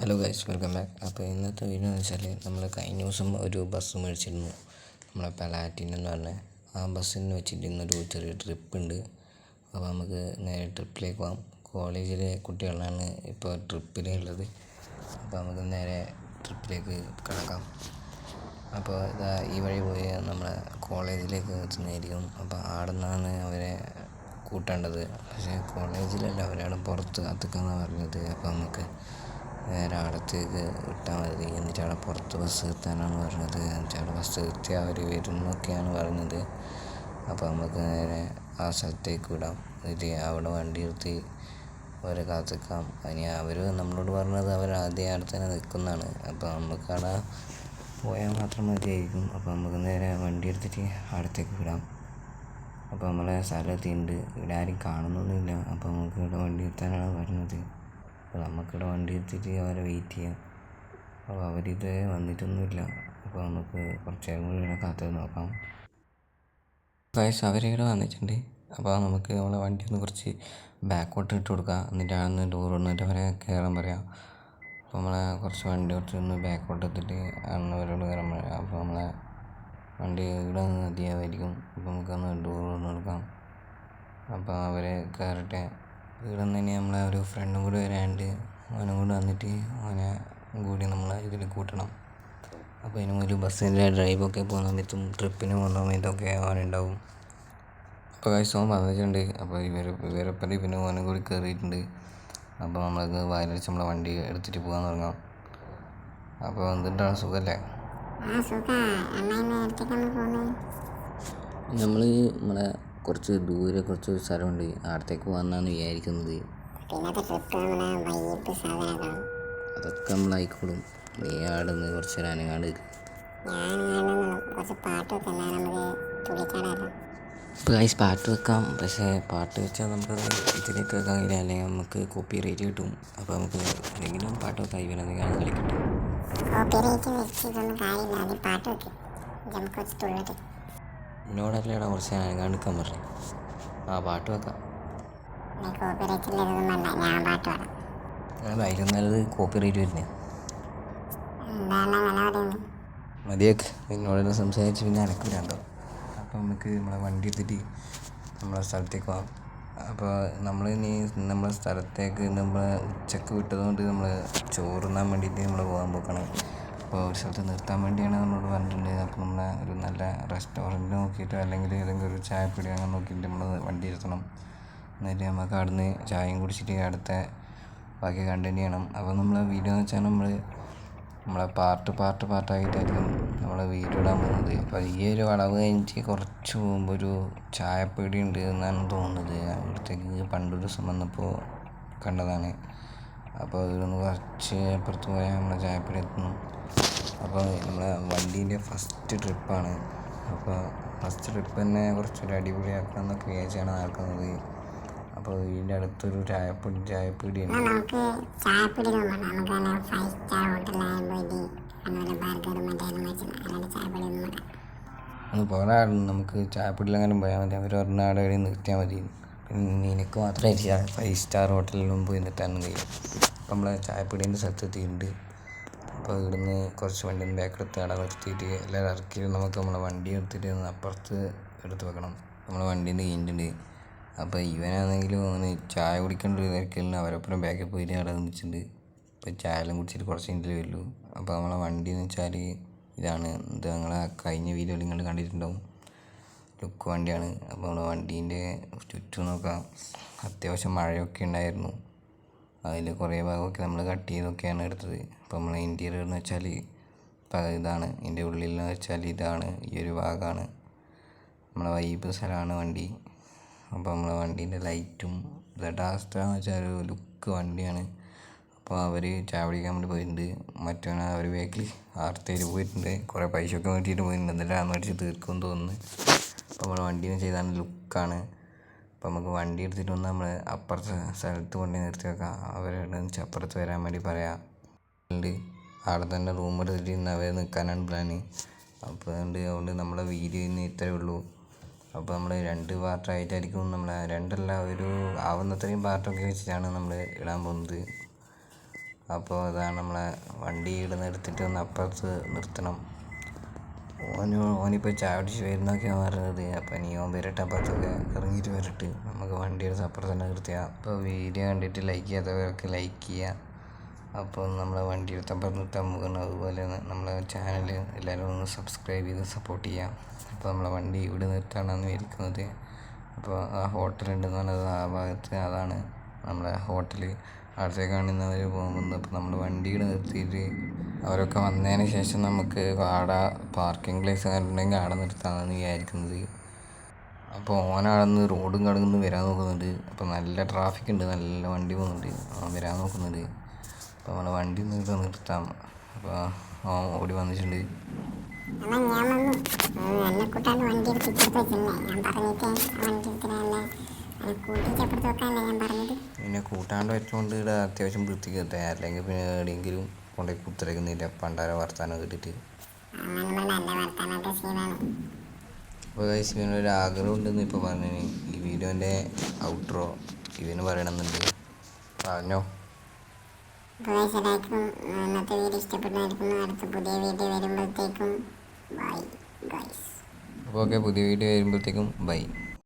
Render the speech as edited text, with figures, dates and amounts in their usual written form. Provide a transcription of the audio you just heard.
Hello guys, welcome back. അപ്പോൾ ഇന്നത്തെ video എന്ന് വെച്ചാൽ നമ്മൾ കഴിഞ്ഞ ദിവസം ഒരു ബസ് മേടിച്ചിരുന്നു. നമ്മളെ പലാറ്റിൻ എന്ന് പറഞ്ഞ ആ ബസ്സിന് വെച്ചിട്ട് ഇന്നൊരു ചെറിയ ട്രിപ്പ് ഉണ്ട്. അപ്പോൾ നമുക്ക് നേരെ ട്രിപ്പിലേക്ക് പോകാം. കോളേജിലെ കുട്ടികളാണ് ഇപ്പോൾ ട്രിപ്പിലുള്ളത്. അപ്പോൾ നമുക്ക് നേരെ ട്രിപ്പിലേക്ക് കിടക്കാം. അപ്പോൾ ഇതാ ഈ വഴി പോയി നമ്മളെ കോളേജിലേക്ക് എത്തുന്നതായിരിക്കും. അപ്പോൾ അവിടെ നിന്നാണ് അവരെ കൂട്ടേണ്ടത്. പക്ഷേ കോളേജിലല്ല, അവരാണ് പുറത്ത് കാത്തിക്കാന്നാണ് പറഞ്ഞത്. അപ്പോൾ നമുക്ക് നേരെ അവിടത്തേക്ക് വിട്ടാൽ മതി. എന്നിട്ട് അവിടെ പുറത്ത് ബസ് നിർത്താനാണ് പറഞ്ഞത്. എന്നിട്ട് അവിടെ ബസ് നിർത്തി അവർ വരുന്നൊക്കെയാണ് പറഞ്ഞത്. അപ്പോൾ നമുക്ക് നേരെ ആ സ്ഥലത്തേക്ക് വിടാം. എന്നിട്ട് അവിടെ വണ്ടി നിർത്തി അവരെ കാത്തിക്കാം. ഇനി അവർ നമ്മളോട് പറഞ്ഞത് അവർ ആദ്യം അവിടെ തന്നെ നിൽക്കുന്നതാണ്. അപ്പോൾ നമുക്ക് അവിടെ പോയാൽ മാത്രം മതിയായിരിക്കും. അപ്പോൾ നമുക്ക് നേരെ വണ്ടി എടുത്തിട്ട് അവിടത്തേക്ക് വിടാം. അപ്പോൾ നമ്മളെ സ്ഥലത്തിണ്ട്, ഇവിടെ ആരും കാണുന്നൊന്നുമില്ല. അപ്പോൾ നമുക്ക് ഇവിടെ വണ്ടി നിർത്താനാണ് പറഞ്ഞത്. അപ്പോൾ നമുക്കിവിടെ വണ്ടി എത്തിയിട്ട് അവരെ വെയിറ്റ് ചെയ്യാം. അപ്പോൾ അവരിതുവരെ വന്നിട്ടൊന്നുമില്ല. അപ്പോൾ നമുക്ക് കുറച്ച് നേരം കൂടി ഇവിടെ കാത്ത് നോക്കാം. ഗൈസ്, അവരിവിടെ വന്നിട്ടുണ്ട്. അപ്പോൾ നമുക്ക് നമ്മളെ വണ്ടി ഒന്ന് കുറച്ച് ബാക്കോട്ട് ഇട്ട് കൊടുക്കാം. എന്നിട്ട് അവിടുന്ന് ഡോർ വന്നിട്ട് അവരെ കയറാൻ പറയാം. അപ്പോൾ നമ്മളെ കുറച്ച് വണ്ടി കുറച്ചൊന്ന് ബാക്കോട്ട് എത്തിയിട്ട് അന്ന് അവരോട് കയറാൻ പറയാം. അപ്പോൾ നമ്മളെ വണ്ടി ഇവിടെ നിന്ന് മതിയാവായിരിക്കും. അപ്പോൾ നമുക്കൊന്ന് ഡോർ വന്ന് കൊടുക്കാം. അപ്പോൾ അവരെ കയറട്ടെ. ഇവിടെ നിന്ന് തന്നെ നമ്മളെ ഒരു ഫ്രണ്ടും കൂടി വരാണ്ട്, അവനും കൂടി വന്നിട്ട് അവനെ കൂടി നമ്മളെ ഇതിൽ കൂട്ടണം. അപ്പോൾ അതിന് മുതൽ ബസ്സിൻ്റെ ഡ്രൈവൊക്കെ പോകുന്ന സമയത്തും ട്രിപ്പിന് പോകുന്ന സമയത്തൊക്കെ അവനുണ്ടാവും. അപ്പോൾ കഴിച്ചോൻ വന്നിട്ടുണ്ട്. അപ്പോൾ ഇവരെപ്പറ്റി പിന്നെ ഓനും കൂടി കയറിയിട്ടുണ്ട്. അപ്പോൾ നമ്മൾക്ക് വയലടിച്ച് നമ്മളെ വണ്ടി എടുത്തിട്ട് പോകാൻ തുടങ്ങാം. അപ്പോൾ എന്തുണ്ടാണ്, സുഖമല്ലേ? നമ്മൾ നമ്മളെ കുറച്ച് ദൂരെ കുറച്ച് സ്ഥലമുണ്ട്, അവിടത്തേക്ക് പോകാമെന്നാണ് വിചാരിക്കുന്നത്. അതൊക്കെ നമ്മളായിക്കോളും. നീ അവിടെ നിന്ന് കുറച്ച് നേരം അനങ്ങാണ്ട്. ഇപ്പോൾ ഗൈസ് പാട്ട് വെക്കാം. പക്ഷേ പാട്ട് വെച്ചാൽ നമുക്ക് ഇതിലേക്ക് വെക്കാൻ കഴിയില്ല, അല്ലെങ്കിൽ നമുക്ക് കോപ്പി റേറ്റ് കിട്ടും. അപ്പോൾ നമുക്ക് എന്തെങ്കിലും പാട്ട് വെക്കാം. ഇവനെന്തെങ്കിലും കളിക്കട്ടെ. എന്നോടല്ലേടാ കുറച്ച് അനങ്ങാണ്ട് നിൽക്കാൻ പറഞ്ഞു. ആ പാട്ട് വെക്കാം. അതിലും നല്ലത് കോപ്പി റേറ്റ് വരുന്നേ. മതിയൊക്കെ എന്നോടെല്ലാം സംസാരിച്ച് പിന്നെ അനക്കില്ലാണ്ടോ. അപ്പോൾ നമുക്ക് നമ്മളെ വണ്ടി എടുത്തിട്ട് നമ്മളെ സ്ഥലത്തേക്ക് പോകാം. അപ്പോൾ നമ്മൾ ഇനി നമ്മളെ സ്ഥലത്തേക്ക് നമ്മൾ ഉച്ചക്ക് വിട്ടതുകൊണ്ട് നമ്മൾ ചോറുണ്ണാൻ വേണ്ടിയിട്ട് നമ്മൾ പോകാൻ പോക്കാണ്. അപ്പോൾ ഒരു സ്ഥലത്ത് നിർത്താൻ വേണ്ടിയാണ് നമ്മളോട് പറഞ്ഞിട്ടുണ്ട്. അപ്പോൾ നമ്മളെ ഒരു നല്ല റെസ്റ്റോറൻറ്റ് നോക്കിയിട്ട്, അല്ലെങ്കിൽ ഏതെങ്കിലും ഒരു ചായപ്പൊടി അങ്ങനെ നോക്കിയിട്ട് നമ്മൾ വണ്ടി ഇരുത്തണം. എന്നിട്ട് നമുക്ക് അവിടുന്ന് ചായയും കുടിച്ചിട്ട് അടുത്ത ബാക്കി കണ്ടിന്യൂ ചെയ്യണം. അപ്പോൾ നമ്മളെ വീഡിയോ എന്ന് വെച്ചാൽ നമ്മളെ പാർട്ടായിട്ടായിരിക്കും നമ്മളെ വീഡിയോ ഇടാൻ പോകുന്നത്. അപ്പോൾ ഈ ഒരു വളവ് കഴിഞ്ഞിട്ട് കുറച്ച് പോകുമ്പോൾ ഒരു ചായപ്പൊടി ഉണ്ട് എന്നാണ് തോന്നുന്നത്. അവിടത്തേക്ക് പണ്ടൊരു ദിവസം വന്നപ്പോൾ കണ്ടതാണ്. അപ്പോൾ ഇവിടുന്ന് കുറച്ച് അപ്പുറത്ത് പോയാൽ നമ്മളെ ചായപ്പൊടി എത്തുന്നു. അപ്പോൾ നമ്മളെ വണ്ടീൻ്റെ ഫസ്റ്റ് ട്രിപ്പാണ്. അപ്പോൾ ഫസ്റ്റ് ട്രിപ്പ് തന്നെ കുറച്ചൊരു അടിപൊളിയാക്കണം എന്നൊക്കെ വിചാരിച്ചാണ് നടക്കുന്നത്. അപ്പോൾ ഇതിൻ്റെ അടുത്തൊരു ചായപ്പൊടിയുണ്ട്. ഒന്ന് പോരാ, നമുക്ക് ചായപ്പൊടിയിലെങ്ങനെ പോയാൽ മതി. അവർ പറഞ്ഞ അവിടെ എവിടെ നിർത്തിയാൽ മതി. പിന്നെ എനിക്ക് മാത്രമായിട്ട് 5 സ്റ്റാർ ഹോട്ടലിലും പോയി നിർത്താനും കഴിയും. അപ്പോൾ നമ്മളെ ചായപ്പൊടീൻ്റെ സ്ഥലത്ത് എത്തിയിട്ടുണ്ട്. അപ്പോൾ ഇവിടുന്ന് കുറച്ച് വണ്ടി ബാക്കെടുത്ത് അവിടെ നിർത്തിയിട്ട് എല്ലാവരും ഇറക്കിയിട്ട് നമുക്ക് നമ്മളെ വണ്ടി എടുത്തിട്ട് അപ്പുറത്ത് എടുത്ത് വെക്കണം. നമ്മളെ വണ്ടീൻ്റെ കഴിഞ്ഞിട്ടുണ്ട്. അപ്പോൾ ഇവനാണെങ്കിലും അവന് ചായ കുടിക്കേണ്ട ഒരു തിരക്കില്ല. അവരൊപ്പം ബാക്കിൽ പോയിട്ട് അവിടെ നിന്നിട്ടുണ്ട്. ഇപ്പോൾ ചായ എല്ലാം കുടിച്ചിട്ട് കുറച്ച് കഴിഞ്ഞിട്ട് വരുള്ളൂ. അപ്പോൾ നമ്മളെ വണ്ടി എന്ന് വെച്ചാൽ ഇതാണ്. ഇത് നിങ്ങളെ കഴിഞ്ഞ വീഡിയോയിൽ നിങ്ങൾ കണ്ടിട്ടുണ്ടാവും. ലുക്ക് വണ്ടിയാണ്. അപ്പോൾ നമ്മളെ വണ്ടീൻ്റെ ചുറ്റും നോക്കാം. അത്യാവശ്യം മഴയൊക്കെ ഉണ്ടായിരുന്നു. അതിൽ കുറേ ഭാഗമൊക്കെ നമ്മൾ കട്ട് ചെയ്തൊക്കെയാണ് എടുത്തത്. അപ്പോൾ നമ്മളെ ഇൻറ്റീരിയർ എന്ന് വെച്ചാൽ ഇപ്പോൾ ഇതാണ്. ഇതിൻ്റെ ഉള്ളിൽ എന്ന് വെച്ചാൽ ഇതാണ്, ഈ ഒരു ഭാഗമാണ്. നമ്മളെ വൈബ് സ്ഥലമാണ് വണ്ടി. അപ്പോൾ നമ്മളെ വണ്ടീൻ്റെ ലൈറ്റും ഡാസ്റ്ററാന്ന് വെച്ചാൽ ഒരു ലുക്ക് വണ്ടിയാണ്. അപ്പോൾ അവർ ചായ പിടിക്കാൻ വേണ്ടി പോയിട്ടുണ്ട്. മറ്റവനെ അവർ ബാക്കിൽ ആർത്തേര് പോയിട്ടുണ്ട്. കുറേ പൈസയൊക്കെ മേടിച്ചിട്ട് പോയിട്ടുണ്ട്. എന്തെല്ലാം മേടിച്ച് തീർക്കുമെന്ന് തോന്നുന്നു. അപ്പോൾ നമ്മളെ വണ്ടീനെ ചെയ്താണ് ലുക്കാണ്. അപ്പോൾ നമുക്ക് വണ്ടി എടുത്തിട്ട് വന്ന് നമ്മൾ അപ്പുറത്തെ സ്ഥലത്ത് കൊണ്ട് നിർത്തി വെക്കാം. അവരുടെ അപ്പുറത്ത് വരാൻ വേണ്ടി പറയാം. അവിടെ തന്നെ റൂം എടുത്തിട്ട് ഇന്ന് അവർ നിൽക്കാനാണ് പ്ലാന്. അപ്പോൾ അതുകൊണ്ട് നമ്മളെ വീഡിയോ ഇന്ന് ഇത്രയേ ഉള്ളൂ. അപ്പോൾ നമ്മൾ 2 പാർട്ടായിട്ടായിരിക്കും, ഒരു ആവുന്നത്രയും പാർട്ടൊക്കെ വെച്ചിട്ടാണ് നമ്മൾ ഇടാൻ പോകുന്നത്. അപ്പോൾ അതാണ് നമ്മളെ വണ്ടി ഇവിടെ എടുത്തിട്ട് ഒന്ന് അപ്പുറത്ത് നിർത്തണം. ഓനിപ്പോൾ ചായ കുടിച്ച് വരുന്നൊക്കെയാണ് പറഞ്ഞത്. അപ്പോൾ ഇനി ഓൻ വരട്ടെ, അപ്പുറത്തൊക്കെ ഇറങ്ങിയിട്ട് വരട്ടെ, നമുക്ക് വണ്ടി എടുത്ത് അപ്പുറത്ത് തന്നെ നിർത്തിയാൽ. അപ്പോൾ വീഡിയോ കണ്ടിട്ട് ലൈക്ക് ചെയ്യാത്തവരൊക്കെ ലൈക്ക് ചെയ്യുക. അപ്പോൾ നമ്മളെ വണ്ടി എടുത്ത് അപ്പുറത്ത് നിർത്താൻ പോകുന്നു. അതുപോലെ നമ്മളെ ചാനൽ എല്ലാവരും ഒന്ന് സബ്സ്ക്രൈബ് ചെയ്ത് സപ്പോർട്ട് ചെയ്യാം. അപ്പോൾ നമ്മളെ വണ്ടി ഇവിടെ നിർത്താനാണ് ഇരിക്കുന്നത്. അപ്പോൾ ആ ഹോട്ടലുണ്ടെന്ന് പറഞ്ഞത് ആ ഭാഗത്ത്, അതാണ് നമ്മളെ ഹോട്ടൽ. അടുത്തേക്ക് കാണുന്നവർ പോകുമ്പോൾ അപ്പോൾ നമ്മൾ വണ്ടിയുടെ നിർത്തിയിട്ട് അവരൊക്കെ വന്നതിന് ശേഷം നമുക്ക് ആടെ പാർക്കിംഗ് പ്ലേസ് കണ്ടിട്ടുണ്ടെങ്കിൽ ആടെ നിർത്താമെന്നാണ് വിചാരിക്കുന്നത്. അപ്പോൾ ഓനാടെന്ന് റോഡും കടന്ന് വരാൻ നോക്കുന്നുണ്ട്. അപ്പോൾ നല്ല ട്രാഫിക് ഉണ്ട്, നല്ല വണ്ടി പോകുന്നുണ്ട്, വരാൻ നോക്കുന്നുണ്ട്. അപ്പോൾ നമ്മളെ വണ്ടി നിർത്താം. അപ്പോൾ ഓടി വന്നിട്ടുണ്ട്. പിന്നെ കൂട്ടാണ്ട് വെച്ചുകൊണ്ട് ഇവിടെ അത്യാവശ്യം വൃത്തിക്കട്ടെ, അല്ലെങ്കിൽ പിന്നെ എവിടെയെങ്കിലും കൊണ്ടുപോയി കുത്തിരക്കുന്നില്ല പണ്ടാര വർത്താനം കേട്ടിട്ട്. അപ്പോൾ ഗൈസ് ഇവനൊരു ആഗ്രഹം ഉണ്ടെന്ന് ഇപ്പോൾ പറഞ്ഞു. ഈ വീഡിയോൻ്റെ ഔട്ട്രോ ഇവന് പറയണമെന്നുണ്ട്. പറഞ്ഞോ. ഇന്നത്തെ വീഡിയോ ഇഷ്ടപ്പെട്ടായിരിക്കുന്നു. അടുത്ത പുതിയ വീഡിയോ വരുമ്പോഴത്തേക്കും ബൈ ഗൈസ്. അപ്പോൾ ഓക്കെ, പുതിയ വീഡിയോ വരുമ്പോഴത്തേക്കും ബൈ.